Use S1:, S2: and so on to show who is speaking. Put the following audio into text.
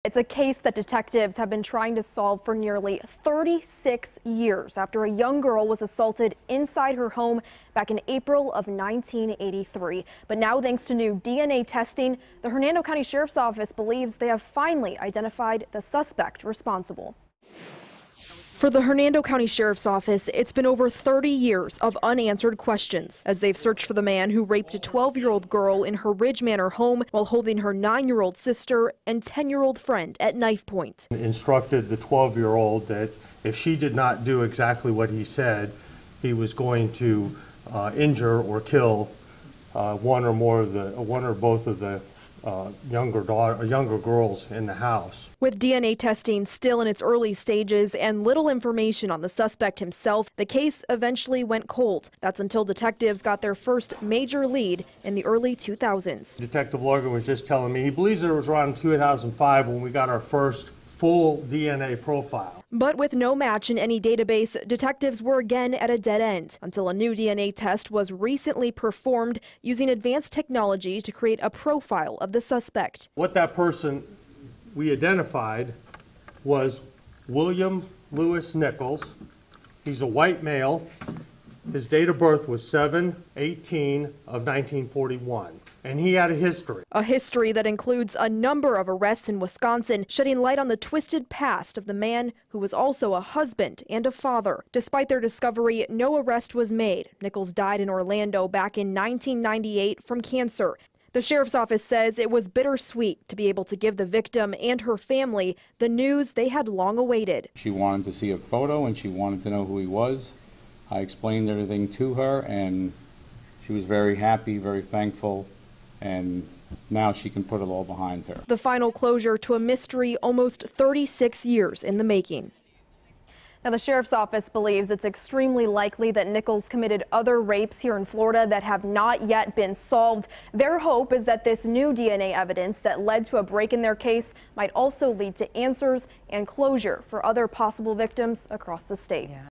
S1: It's a case that detectives have been trying to solve for nearly 36 years after a young girl was assaulted inside her home back in April of 1983. But now, thanks to new DNA testing, the Hernando County Sheriff's Office believes they have finally identified the suspect responsible. For the Hernando County Sheriff's Office, it's been over 30 years of unanswered questions as they've searched for the man who raped a 12-year-old girl in her Ridge Manor home while holding her 9-year-old sister and 10-year-old friend at knife point.
S2: Instructed the 12-year-old that if she did not do exactly what he said, he was going to injure or kill one or both of the younger girls in the house.
S1: With DNA testing still in its early stages and little information on the suspect himself, the case eventually went cold. That's until detectives got their first major lead in the early 2000s.
S2: Detective Logan was just telling me he believes it was around 2005 when we got our first full DNA profile.
S1: But with no match in any database, detectives were again at a dead end until a new DNA test was recently performed using advanced technology to create a profile of the suspect.
S2: What that person we identified was William Lewis Nichols. He's a white male. His date of birth was 7/18 of 1941. And he had a history. A
S1: history that includes a number of arrests in Wisconsin, shedding light on the twisted past of the man who was also a husband and a father. Despite their discovery, no arrest was made. Nichols died in Orlando back in 1998 from cancer. The sheriff's office says it was bittersweet to be able to give the victim and her family the news they had long awaited.
S3: She wanted to see a photo and she wanted to know who he was. I explained everything to her and she was very happy, very thankful. And now she can put it all behind her.
S1: The final closure to a mystery almost 36 years in the making. Now, the sheriff's office believes it's extremely likely that Nichols committed other rapes here in Florida that have not yet been solved. Their hope is that this new DNA evidence that led to a break in their case might also lead to answers and closure for other possible victims across the state.